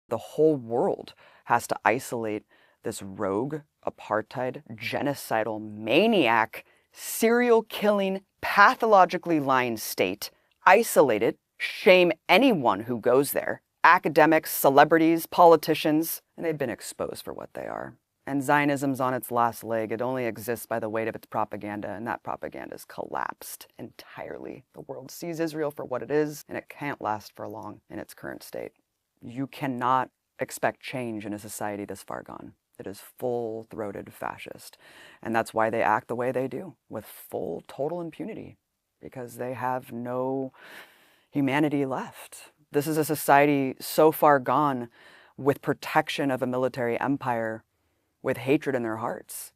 The whole world has to isolate this rogue, apartheid, genocidal, maniac, serial killing, pathologically lying state, isolate it, shame anyone who goes there, academics, celebrities, politicians, and they've been exposed for what they are. And Zionism's on its last leg. It only exists by the weight of its propaganda, and that propaganda's collapsed entirely. The world sees Israel for what it is, and it can't last for long in its current state. You cannot expect change in a society this far gone. It is full-throated fascist. And that's why they act the way they do, with full, total impunity, because they have no humanity left. This is a society so far gone with protection of a military empire, with hatred in their hearts.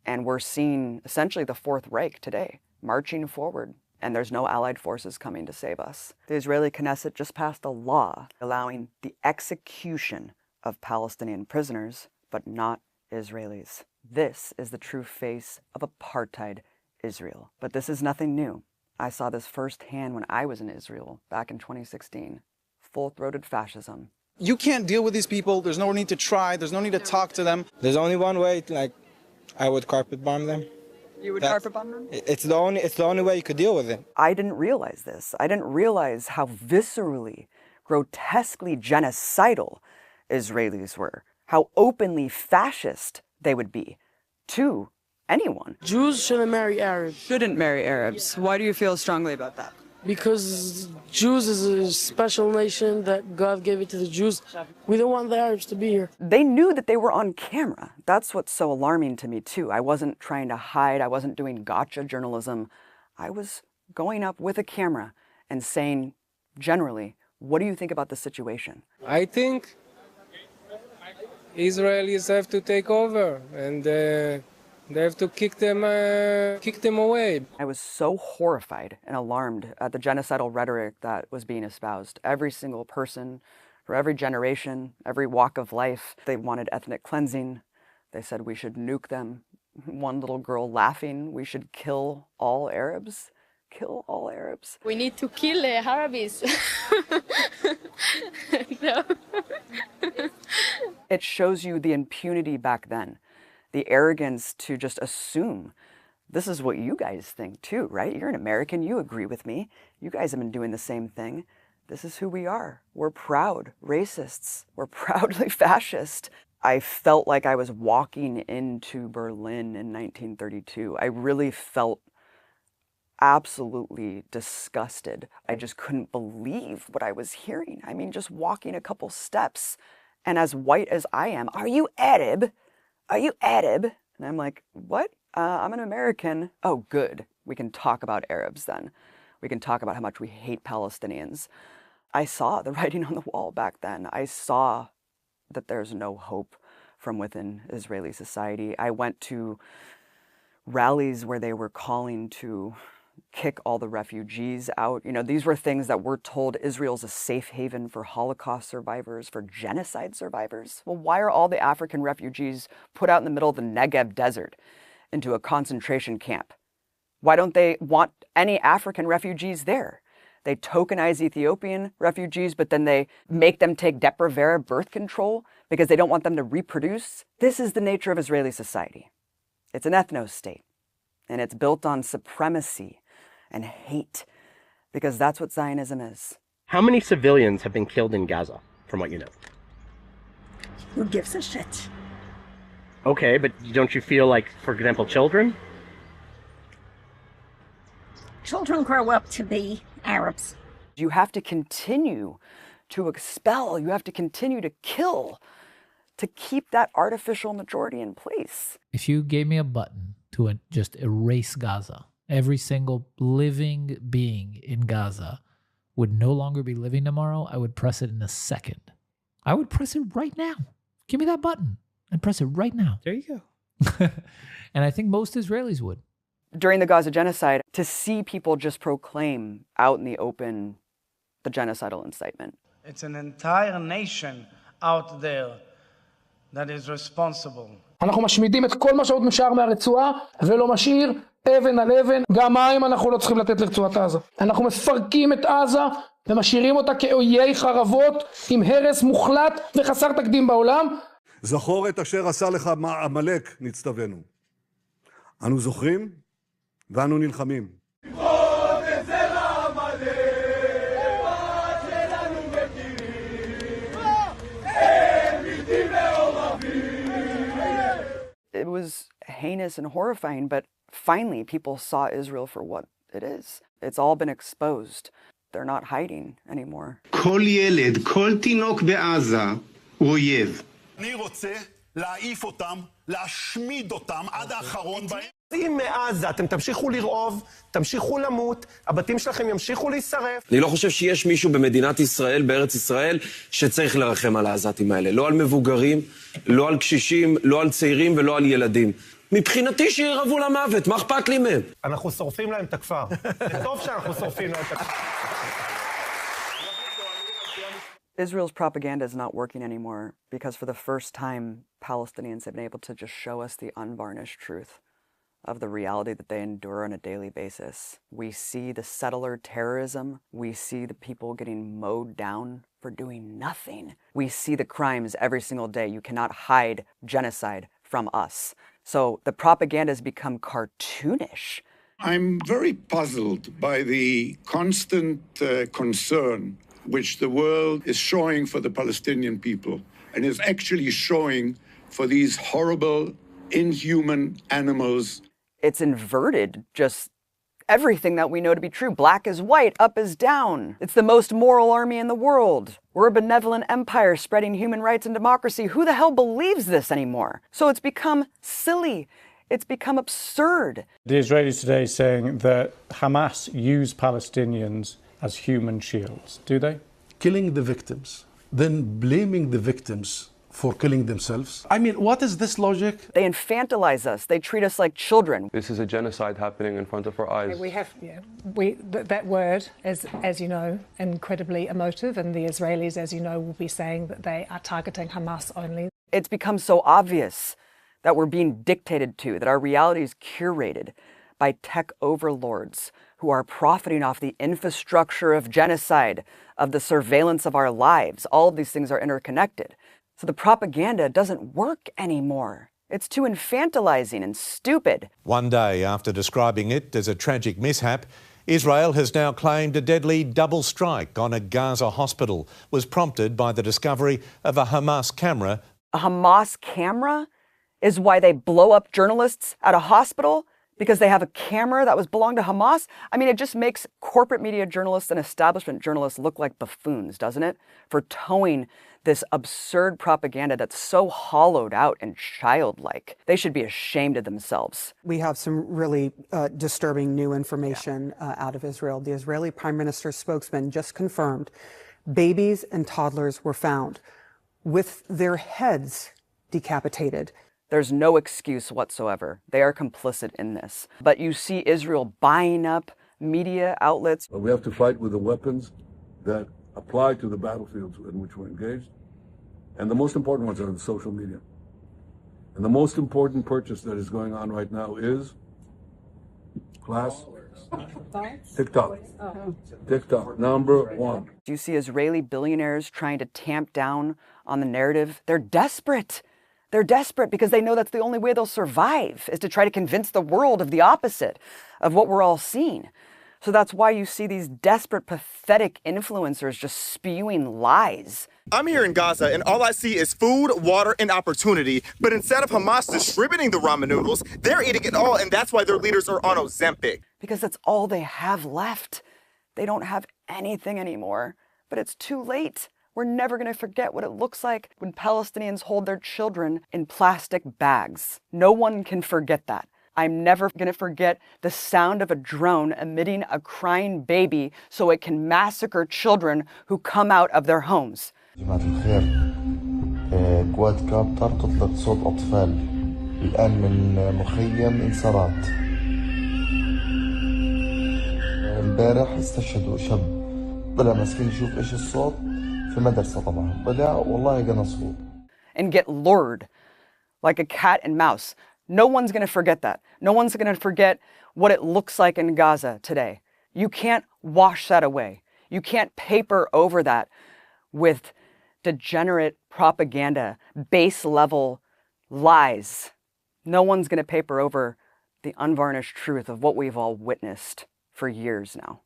And we're seeing essentially the Fourth Reich today, marching forward, and there's no allied forces coming to save us. The Israeli Knesset just passed a law allowing the execution of Palestinian prisoners, but not Israelis. This is the true face of apartheid Israel. But this is nothing new. I saw this firsthand when I was in Israel back in 2016. Full-throated fascism. You can't deal with these people. There's no need to try. There's no need to talk to them. There's only one way, like, I would carpet bomb them. You would carpet bomb them? It's the only way you could deal with it. I didn't realize this. I didn't realize how viscerally, grotesquely genocidal Israelis were. How openly fascist they would be to anyone. Jews shouldn't marry Arabs. Shouldn't marry Arabs. Why do you feel strongly about that? Because Jews is a special nation that God gave it to the Jews. We don't want the Arabs to be here. They knew that they were on camera. That's what's so alarming to me too. I wasn't trying to hide. I wasn't doing gotcha journalism. I was going up with a camera and saying, generally, what do you think about the situation? I think Israelis have to take over and they have to kick them away. I was so horrified and alarmed at the genocidal rhetoric that was being espoused. Every single person, for every generation, every walk of life, they wanted ethnic cleansing. They said we should nuke them. One little girl laughing, we should kill all Arabs. Kill all Arabs. We need to kill Arabs. No. It shows you the impunity back then. The arrogance to just assume this is what you guys think too, right? You're an American, you agree with me. You guys have been doing the same thing. This is who we are. We're proud racists. We're proudly fascist. I felt like I was walking into Berlin in 1932. I really felt absolutely disgusted. I just couldn't believe what I was hearing. I mean, just walking a couple steps, and as white as I am, are you Arab? Are you Arab? And I'm like, what? I'm an American. Oh, good. We can talk about Arabs then. We can talk about how much we hate Palestinians. I saw the writing on the wall back then. I saw that there's no hope from within Israeli society. I went to rallies where they were calling to kick all the refugees out. You know, these were things that we're told Israel's a safe haven for Holocaust survivors, for genocide survivors. Well, why are all the African refugees put out in the middle of the Negev desert into a concentration camp? Why don't they want any African refugees there? They tokenize Ethiopian refugees, but then they make them take Depo-Provera birth control because they don't want them to reproduce. This is the nature of Israeli society. It's an ethno-state, and it's built on supremacy and hate, because that's what Zionism is. How many civilians have been killed in Gaza, from what you know? Who gives a shit? Okay, but don't you feel like, for example, children? Children grow up to be Arabs. You have to continue to expel, you have to continue to kill to keep that artificial majority in place. If you gave me a button to just erase Gaza, every single living being in Gaza would no longer be living tomorrow, I would press it in a second. I would press it right now. Give me that button. I'd press it right now. There you go. And I think most Israelis would. During the Gaza genocide, to see people just proclaim out in the open the genocidal incitement. It's an entire nation out there that is responsible. אנחנו משמידים את כל מה שעוד נשאר מהרצועה ולא משאיר אבן על אבן. גם מים אנחנו לא צריכים לתת לרצועת עזה. אנחנו מפרקים את עזה ומשאירים אותה כאויי חרבות עם הרס מוחלט וחסר תקדים בעולם. זכור את אשר עשה לך עמלק, נצטווינו. אנו זוכרים ואנו נלחמים. It was heinous and horrifying, but finally people saw Israel for what it is. It's all been exposed. They're not hiding anymore. כל ילד, כל תינוק בעזה הוא אויב. אני רוצה להעיף אותם, להשמיד אותם עד האחרון בהם. אם מעזה אתם תמשיכו לרעוב, תמשיכו למות, הבתים שלכם ימשיכו להישרף. אני לא חושב שיש מישהו במדינת ישראל, בארץ ישראל, שצריך לרחם על העזתים האלה. לא על מבוגרים, לא על קשישים, לא על צעירים ולא על ילדים. מבחינתי שירעבו למוות, מה אכפת לי מהם? אנחנו שורפים להם את הכפר. זה טוב שאנחנו שורפים להם את הכפר. Israel's propaganda is not working anymore because for the first time, Palestinians have been able to just show us the unvarnished truth of the reality that they endure on a daily basis. We see the settler terrorism. We see the people getting mowed down for doing nothing. We see the crimes every single day. You cannot hide genocide from us. So the propaganda has become cartoonish. I'm very puzzled by the constant concern which the world is showing for the Palestinian people and is actually showing for these horrible, inhuman animals. It's inverted just everything that we know to be true. Black is white, up is down. It's the most moral army in the world. We're a benevolent empire spreading human rights and democracy. Who the hell believes this anymore? So it's become silly. It's become absurd. The Israelis today saying that Hamas use Palestinians as human shields, do they? Killing the victims, then blaming the victims for killing themselves. I mean, what is this logic? They infantilize us. They treat us like children. This is a genocide happening in front of our eyes. We have, that word, as you know, incredibly emotive, and the Israelis, as you know, will be saying that they are targeting Hamas only. It's become so obvious that we're being dictated to, that our reality is curated by tech overlords who are profiting off the infrastructure of genocide, of the surveillance of our lives. All of these things are interconnected. So the propaganda doesn't work anymore. It's too infantilizing and stupid. One day after describing it as a tragic mishap, Israel has now claimed a deadly double strike on a Gaza hospital was prompted by the discovery of a Hamas camera. A Hamas camera is why they blow up journalists at a hospital? Because they have a camera that was belonged to Hamas? I mean, it just makes corporate media journalists and establishment journalists look like buffoons, doesn't it? For towing this absurd propaganda that's so hollowed out and childlike. They should be ashamed of themselves. We have some really disturbing new information out of Israel. The Israeli Prime Minister's spokesman just confirmed babies and toddlers were found with their heads decapitated. There's no excuse whatsoever. They are complicit in this. But you see Israel buying up media outlets. We have to fight with the weapons that apply to the battlefields in which we're engaged. And the most important ones are the social media. And the most important purchase that is going on right now is TikTok. TikTok, number one. Do you see Israeli billionaires trying to tamp down on the narrative? They're desperate. They're desperate because they know that's the only way they'll survive, is to try to convince the world of the opposite of what we're all seeing. So that's why you see these desperate, pathetic influencers just spewing lies. I'm here in Gaza, and all I see is food, water, and opportunity. But instead of Hamas distributing the ramen noodles, they're eating it all, and that's why their leaders are on Ozempic. Because that's all they have left. They don't have anything anymore. But it's too late. We're never going to forget what it looks like when Palestinians hold their children in plastic bags. No one can forget that. I'm never going to forget the sound of a drone emitting a crying baby so it can massacre children who come out of their homes. جماعة الخير كواد كابتر تطلق صوت أطفال الآن من مخيم انصارات امبارح استشهدوا شاب طلع مسكين يشوف إيش الصوت في مدرسة طبعا طلع والله قنصوه. And get lured like a cat and mouse. No one's going to forget that. No one's going to forget what it looks like in Gaza today. You can't wash that away. You can't paper over that with degenerate propaganda, base level lies. No one's going to paper over the unvarnished truth of what we've all witnessed for years now.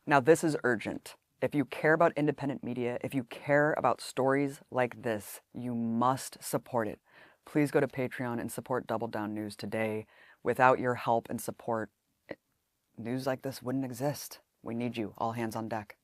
Now, this is urgent. If you care about independent media, if you care about stories like this, you must support it. Please go to Patreon and support Double Down News today. Without your help and support, news like this wouldn't exist. We need you. All hands on deck.